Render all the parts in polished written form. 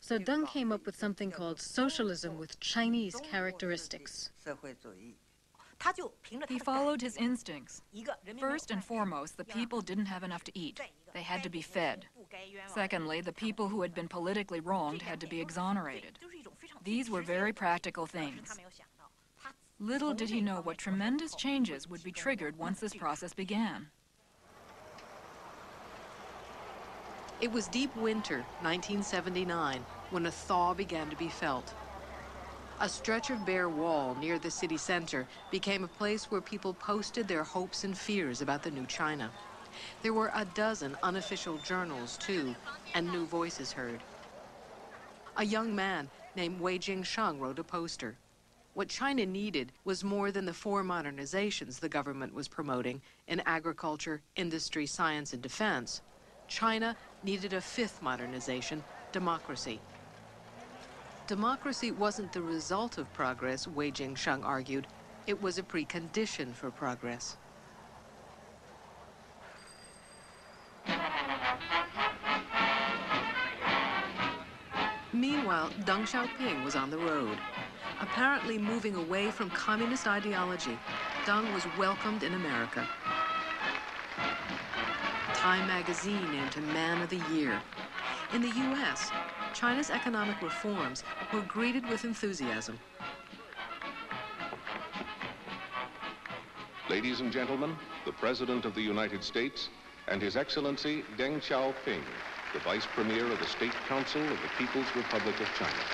So Deng came up with something called socialism with Chinese characteristics. He followed his instincts. First and foremost, the people didn't have enough to eat. They had to be fed. Secondly, the people who had been politically wronged had to be exonerated. These were very practical things. Little did he know what tremendous changes would be triggered once this process began. It was deep winter, 1979, when a thaw began to be felt. A stretch of bare wall near the city center became a place where people posted their hopes and fears about the new China. There were a dozen unofficial journals, too, and new voices heard. A young man named Wei Jingsheng wrote a poster. What China needed was more than the 4 modernizations the government was promoting in agriculture, industry, science, and defense. China needed a 5th modernization, democracy. Democracy wasn't the result of progress, Wei Jingsheng argued. It was a precondition for progress. Meanwhile, Deng Xiaoping was on the road. Apparently moving away from communist ideology, Deng was welcomed in America. Time magazine named him Man of the Year. In the U.S., China's economic reforms were greeted with enthusiasm. Ladies and gentlemen, the President of the United States and His Excellency Deng Xiaoping, the Vice Premier of the State Council of the People's Republic of China.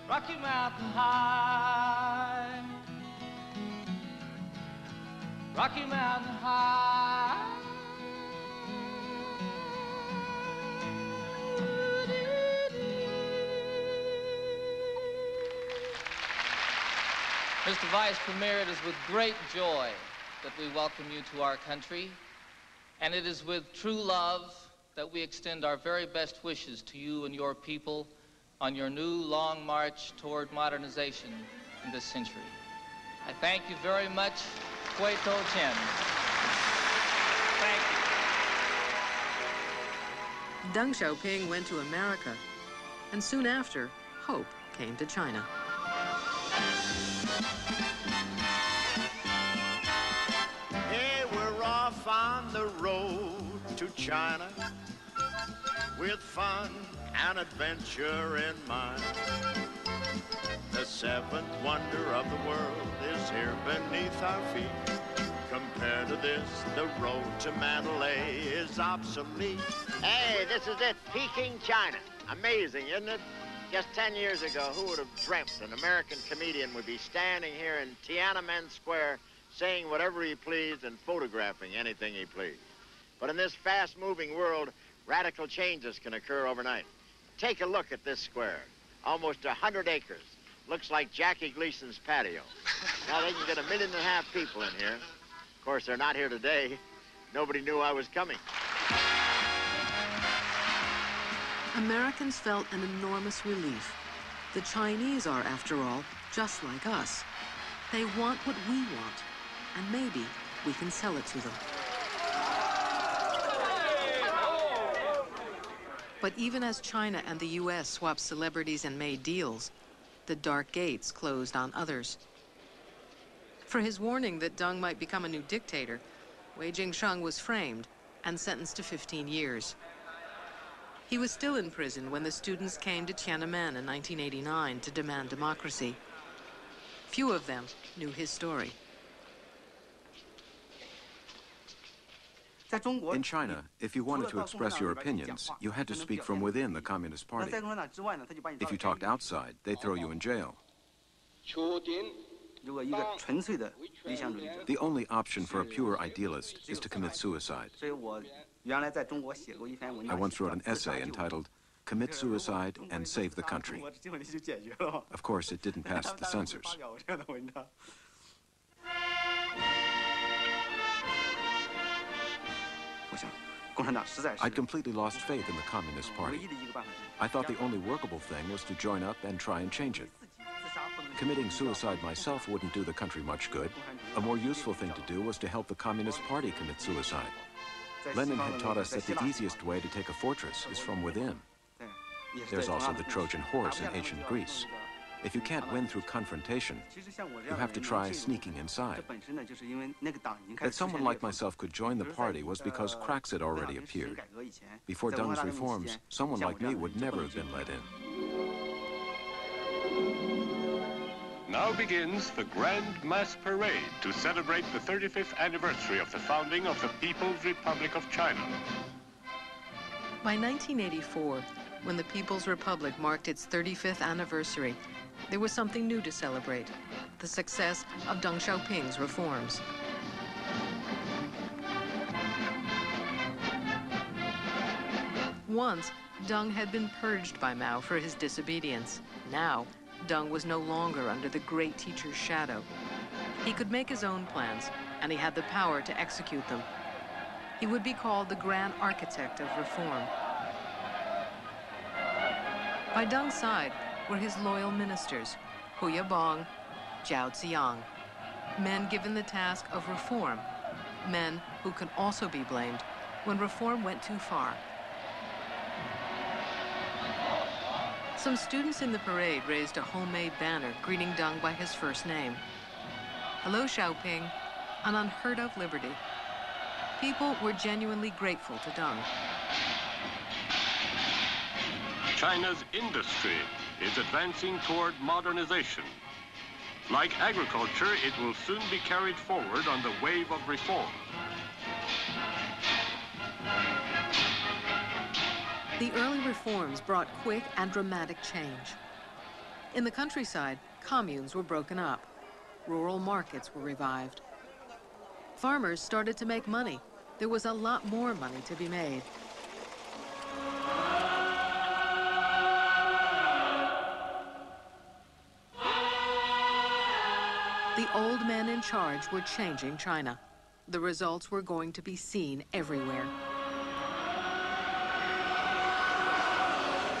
Rocky Mountain High, Rocky Mountain High. Mr. Vice Premier, it is with great joy that we welcome you to our country, and it is with true love that we extend our very best wishes to you and your people on your new long march toward modernization in this century. I thank you very much. Kwei To Chen. Thank you. Deng Xiaoping went to America, and soon after, hope came to China. Hey, we're off on the road to China with fun and adventure in mind. The 7th wonder of the world is here beneath our feet. Compared to this, the road to Mandalay is obsolete. Hey, this is it, Peking, China. Amazing, isn't it? Just 10 years ago, who would have dreamt an American comedian would be standing here in Tiananmen Square saying whatever he pleased and photographing anything he pleased. But in this fast-moving world, radical changes can occur overnight. Take a look at this square. Almost 100 acres. Looks like Jackie Gleason's patio. Now they can get 1.5 million people in here. Of course, they're not here today. Nobody knew I was coming. Americans felt an enormous relief. The Chinese are, after all, just like us. They want what we want, and maybe we can sell it to them. But even as China and the U.S. swapped celebrities and made deals, the dark gates closed on others. For his warning that Deng might become a new dictator, Wei Jingsheng was framed and sentenced to 15 years. He was still in prison when the students came to Tiananmen in 1989 to demand democracy. Few of them knew his story. In China, if you wanted to express your opinions, you had to speak from within the Communist Party. If you talked outside, they'd throw you in jail. The only option for a pure idealist is to commit suicide. I once wrote an essay entitled, "Commit Suicide and Save the Country." Of course, it didn't pass the censors. I'd completely lost faith in the Communist Party. I thought the only workable thing was to join up and try and change it. Committing suicide myself wouldn't do the country much good. A more useful thing to do was to help the Communist Party commit suicide. Lenin had taught us that the easiest way to take a fortress is from within. There's also the Trojan horse in ancient Greece. If you can't win through confrontation, you have to try sneaking inside. That someone like myself could join the party was because cracks had already appeared. Before Deng's reforms, someone like me would never have been let in. Now begins the Grand Mass Parade to celebrate the 35th anniversary of the founding of the People's Republic of China. By 1984, when the People's Republic marked its 35th anniversary, there was something new to celebrate: the success of Deng Xiaoping's reforms. Once, Deng had been purged by Mao for his disobedience. Now, Deng was no longer under the great teacher's shadow. He could make his own plans, and he had the power to execute them. He would be called the Grand Architect of Reform. By Deng's side were his loyal ministers, Hu Yabong, Zhao Ziyang, men given the task of reform, men who can also be blamed when reform went too far. Some students in the parade raised a homemade banner greeting Deng by his first name. Hello, Xiaoping, an unheard of liberty. People were genuinely grateful to Deng. China's industry is advancing toward modernization. Like agriculture, it will soon be carried forward on the wave of reform. The early reforms brought quick and dramatic change. In the countryside, communes were broken up. Rural markets were revived. Farmers started to make money. There was a lot more money to be made. The old men in charge were changing China. The results were going to be seen everywhere.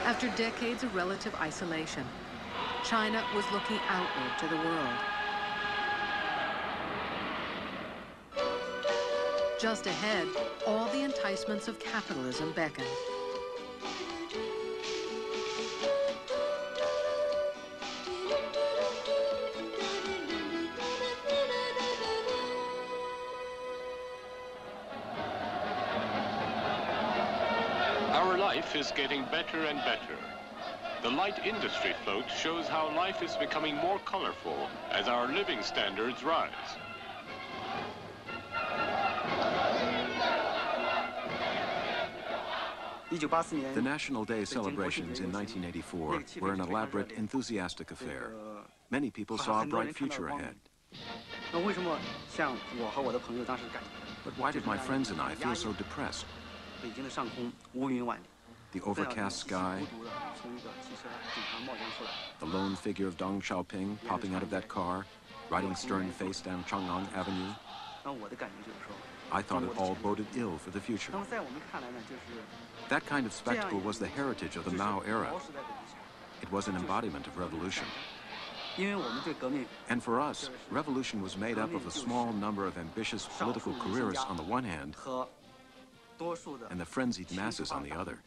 After decades of relative isolation, China was looking outward to the world. Just ahead, all the enticements of capitalism beckoned. Our life is getting better and better. The light industry float shows how life is becoming more colorful as our living standards rise. The National Day celebrations in 1984 were an elaborate, enthusiastic affair. Many people saw a bright future ahead. But why did my friends and I feel so depressed? The overcast sky, the lone figure of Deng Xiaoping popping out of that car, riding stern-faced down Chang'an Avenue. I thought it all boded ill for the future. That kind of spectacle was the heritage of the Mao era. It was an embodiment of revolution. And for us, revolution was made up of a small number of ambitious political careerists on the one hand, and the frenzied masses on the other.